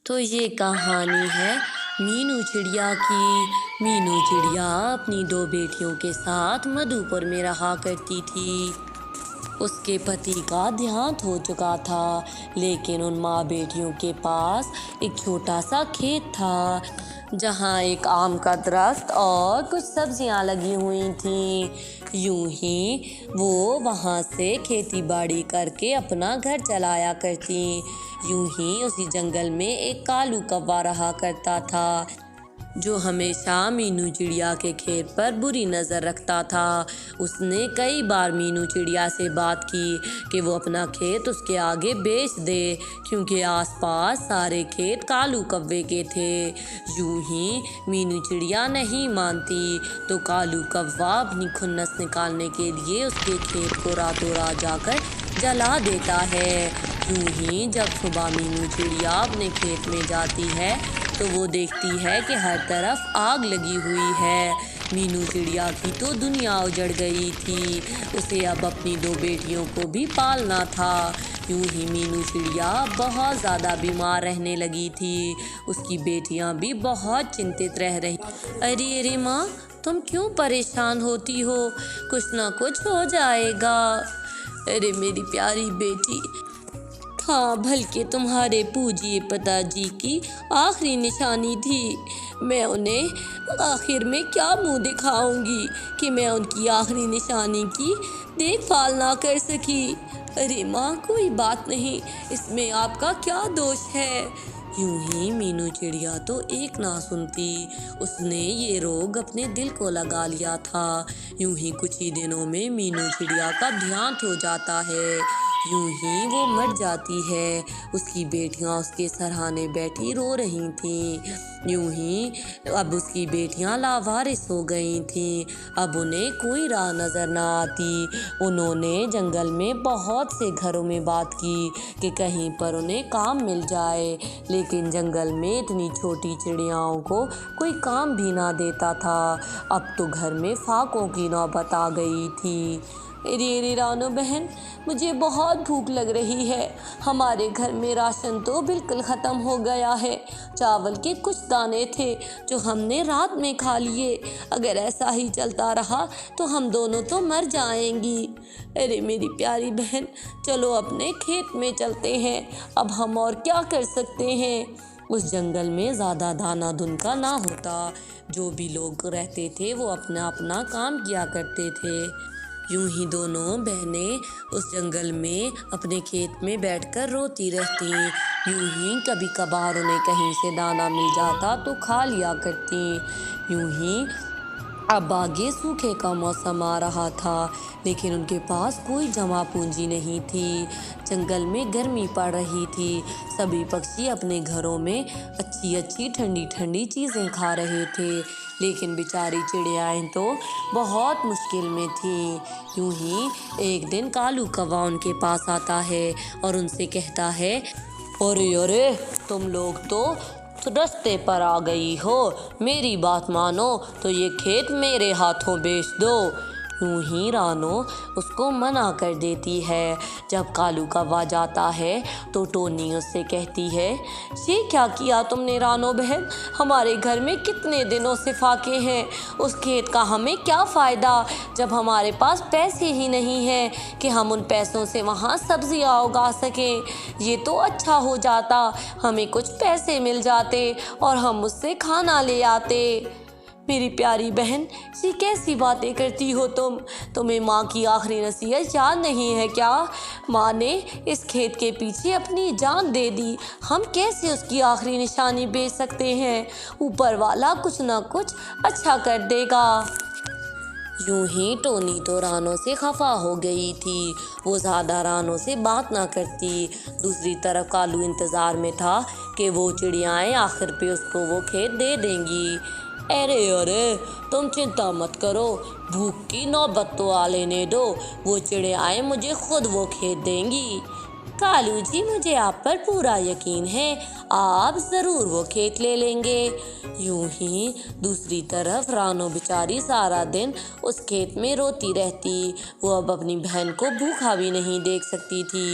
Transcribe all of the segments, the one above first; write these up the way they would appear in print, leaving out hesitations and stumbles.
तो ये कहानी है मीनू चिड़िया की। मीनू चिड़िया अपनी दो बेटियों के साथ मधुपुर में रहा करती थी। उसके पति का देहांत हो चुका था, लेकिन उन माँ बेटियों के पास एक छोटा सा खेत था जहाँ एक आम का दरख्त और कुछ सब्जियाँ लगी हुई थीं। यूं ही वो वहाँ से खेती बाड़ी करके अपना घर चलाया करती। यूं ही उसी जंगल में एक कालू कौवा रहा करता था, जो हमेशा मीनू चिड़िया के खेत पर बुरी नज़र रखता था। उसने कई बार मीनू चिड़िया से बात की कि वो अपना खेत उसके आगे बेच दे, क्योंकि आसपास सारे खेत कालू कौवे के थे। यूं ही मीनू चिड़िया नहीं मानती तो कालू कौवा अपनी खुन्नस निकालने के लिए उसके खेत को रातों रात जाकर जला देता है। यूं ही जब सुबह मीनू चिड़िया अपने खेत में जाती है तो वो देखती है कि हर तरफ आग लगी हुई है। मीनू चिड़िया की तो दुनिया उजड़ गई थी। उसे अब अपनी दो बेटियों को भी पालना था। यूं ही मीनू चिड़िया बहुत ज़्यादा बीमार रहने लगी थी। उसकी बेटियां भी बहुत चिंतित रह रही। अरे अरे माँ, तुम क्यों परेशान होती हो? कुछ ना कुछ हो जाएगा। अरे मेरी प्यारी बेटी, हाँ बल्कि तुम्हारे पूज्य पिताजी की आखिरी निशानी थी। मैं उन्हें आखिर में क्या मुंह दिखाऊंगी कि मैं उनकी आखिरी निशानी की देखभाल ना कर सकी। अरे माँ, कोई बात नहीं, इसमें आपका क्या दोष है? यूं ही मीनू चिड़िया तो एक ना सुनती। उसने ये रोग अपने दिल को लगा लिया था। यूं ही कुछ ही दिनों में मीनू चिड़िया का देहांत हो जाता है। यूं ही वो मर जाती है। उसकी बेटियां उसके सराहने बैठी रो रही थीं। यूं ही अब उसकी बेटियां लावारिस हो गई थीं। अब उन्हें कोई राह नज़र ना आती। उन्होंने जंगल में बहुत से घरों में बात की कि कहीं पर उन्हें काम मिल जाए, लेकिन जंगल में इतनी छोटी चिड़ियाओं को कोई काम भी ना देता था। अब तो घर में फाकों की नौबत आ गई थी। अरे अरे रानो बहन, मुझे बहुत भूख लग रही है। हमारे घर में राशन तो बिल्कुल ख़त्म हो गया है। चावल के कुछ दाने थे जो हमने रात में खा लिए। अगर ऐसा ही चलता रहा तो हम दोनों तो मर जाएंगी। अरे मेरी प्यारी बहन, चलो अपने खेत में चलते हैं। अब हम और क्या कर सकते हैं? उस जंगल में ज़्यादा दाना धुन का ना होता। जो भी लोग रहते थे वो अपना अपना काम किया करते थे। यूं ही दोनों बहनें उस जंगल में अपने खेत में बैठकर रोती रहती। यूं ही कभी कभार उन्हें कहीं से दाना मिल जाता तो खा लिया करती। यूं ही अब आगे सूखे का मौसम आ रहा था, लेकिन उनके पास कोई जमा पूंजी नहीं थी। जंगल में गर्मी पड़ रही थी। सभी पक्षी अपने घरों में अच्छी अच्छी ठंडी ठंडी चीज़ें खा रहे थे, लेकिन बेचारी चिड़ियाएँ तो बहुत मुश्किल में थीं। यूं ही एक दिन कालू कौवा उनके पास आता है और उनसे कहता है, अरे अरे, तुम लोग तो रास्ते पर आ गई हो। मेरी बात मानो तो ये खेत मेरे हाथों बेच दो। यूं ही रानो उसको मना कर देती है। जब कालू कौवा जाता है तो टोनी उससे कहती है, ये क्या किया तुमने रानो बहन? हमारे घर में कितने दिनों से फाके हैं। उस खेत का हमें क्या फ़ायदा जब हमारे पास पैसे ही नहीं हैं कि हम उन पैसों से वहाँ सब्जियाँ उगा सकें। ये तो अच्छा हो जाता, हमें कुछ पैसे मिल जाते और हम उससे खाना ले आते। मेरी प्यारी बहन, ये कैसी बातें करती हो तुम? तुम्हें माँ की आखिरी नसीहत याद नहीं है क्या? माँ ने इस खेत के पीछे अपनी जान दे दी। हम कैसे उसकी आखिरी निशानी बेच सकते हैं? ऊपर वाला कुछ ना कुछ अच्छा कर देगा। यूं ही टोनी तो रानो से खफा हो गई थी। वो ज़्यादा रानो से बात ना करती। दूसरी तरफ कालू इंतज़ार में था कि वो चिड़ियाएँ आखिर पे उसको वो खेत दे देंगी। अरे अरे, तुम चिंता मत करो, भूख की नौबत तो आ लेने दो। वो चिड़ियाएँ मुझे खुद वो खेत देंगी। कालू जी, मुझे आप पर पूरा यकीन है, आप ज़रूर वो खेत ले लेंगे। यूं ही दूसरी तरफ रानो बेचारी सारा दिन उस खेत में रोती रहती। वो अब अपनी बहन को भूखा भी नहीं देख सकती थी।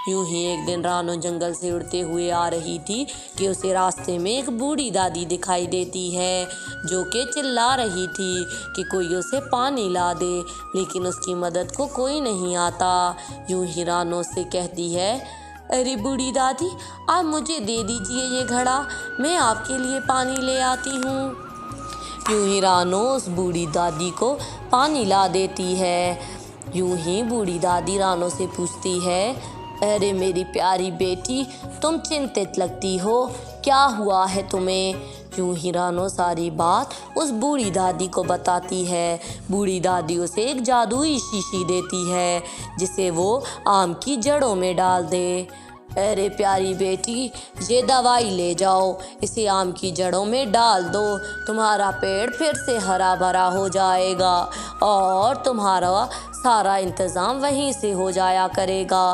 यूं ही एक दिन रानो जंगल से उड़ते हुए आ रही थी कि उसे रास्ते में एक बूढ़ी दादी दिखाई देती है, जो कि चिल्ला रही थी कि कोई उसे पानी ला दे, लेकिन उसकी मदद को कोई नहीं आता। यूं ही रानो से कहती है, अरे बूढ़ी दादी, आप मुझे दे दीजिए ये घड़ा, मैं आपके लिए पानी ले आती हूँ। यूं ही रानो उस बूढ़ी दादी को पानी ला देती है। यूं ही बूढ़ी दादी रानो से पूछती है, अरे मेरी प्यारी बेटी, तुम चिंतित लगती हो, क्या हुआ है तुम्हें? यूं ही रानो सारी बात उस बूढ़ी दादी को बताती है। बूढ़ी दादी उसे एक जादुई शीशी देती है, जिसे वो आम की जड़ों में डाल दे। अरे प्यारी बेटी, ये दवाई ले जाओ, इसे आम की जड़ों में डाल दो, तुम्हारा पेड़ फिर से हरा भरा हो जाएगा और तुम्हारा सारा इंतज़ाम वहीं से हो जाया करेगा।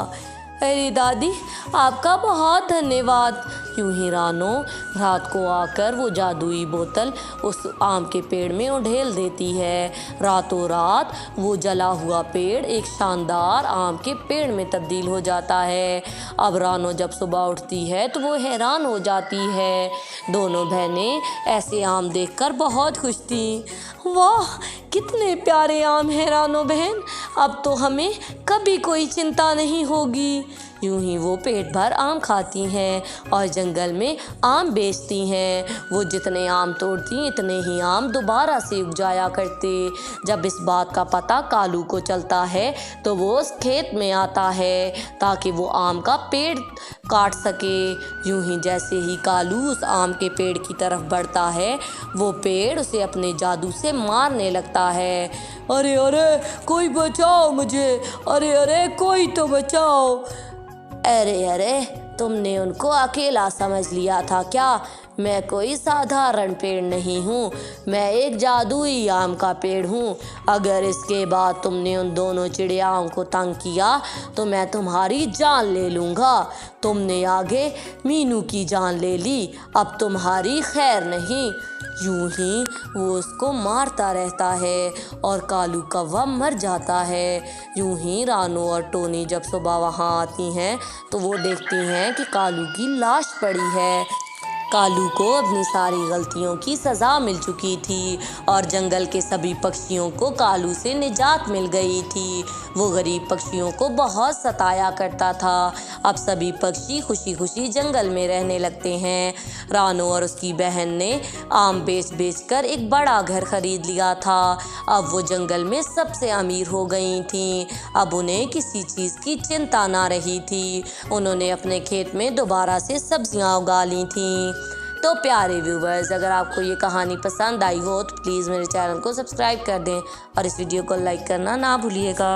अरे दादी, आपका बहुत धन्यवाद। यूं ही रानो रात को आकर वो जादुई बोतल उस आम के पेड़ में उड़ेल देती है। रातों रात वो जला हुआ पेड़ एक शानदार आम के पेड़ में तब्दील हो जाता है। अब रानो जब सुबह उठती है तो वो हैरान हो जाती है। दोनों बहनें ऐसे आम देखकर बहुत खुश थीं। वाह, कितने प्यारे आम हैं रानो बहन, अब तो हमें कभी कोई चिंता नहीं होगी। यूं ही वो पेट भर आम खाती हैं और जंगल में आम बेचती हैं। वो जितने आम तोड़ती इतने ही आम दोबारा से उग जाया करते। जब इस बात का पता कालू को चलता है तो वो उस खेत में आता है ताकि वो आम का पेड़ काट सके। यूं ही जैसे ही कालू उस आम के पेड़ की तरफ बढ़ता है, वो पेड़ उसे अपने जादू से मारने लगता है। अरे अरे, कोई बचाओ मुझे, अरे अरे, कोई तो बचाओ। अरे अरे, तुमने उनको अकेला समझ लिया था क्या? मैं कोई साधारण पेड़ नहीं हूँ, मैं एक जादुई आम का पेड़ हूँ। अगर इसके बाद तुमने उन दोनों चिड़ियाओं को तंग किया तो मैं तुम्हारी जान ले लूँगा। तुमने आगे मीनू की जान ले ली, अब तुम्हारी खैर नहीं। यूं ही वो उसको मारता रहता है और कालू कौवा मर जाता है। यूं ही रानो और टोनी जब सुबह वहाँ आती हैं तो वो देखती हैं कि कालू की लाश पड़ी है। कालू को अपनी सारी गलतियों की सज़ा मिल चुकी थी और जंगल के सभी पक्षियों को कालू से निजात मिल गई थी। वो गरीब पक्षियों को बहुत सताया करता था। अब सभी पक्षी खुशी खुशी जंगल में रहने लगते हैं। रानो और उसकी बहन ने आम बेच बेच कर एक बड़ा घर खरीद लिया था। अब वो जंगल में सबसे अमीर हो गई थीं। अब उन्हें किसी चीज़ की चिंता ना रही थी। उन्होंने अपने खेत में दोबारा से सब्जियां उगा ली थीं। तो प्यारे व्यूवर्स, अगर आपको ये कहानी पसंद आई हो तो प्लीज़ मेरे चैनल को सब्सक्राइब कर दें और इस वीडियो को लाइक करना ना भूलिएगा।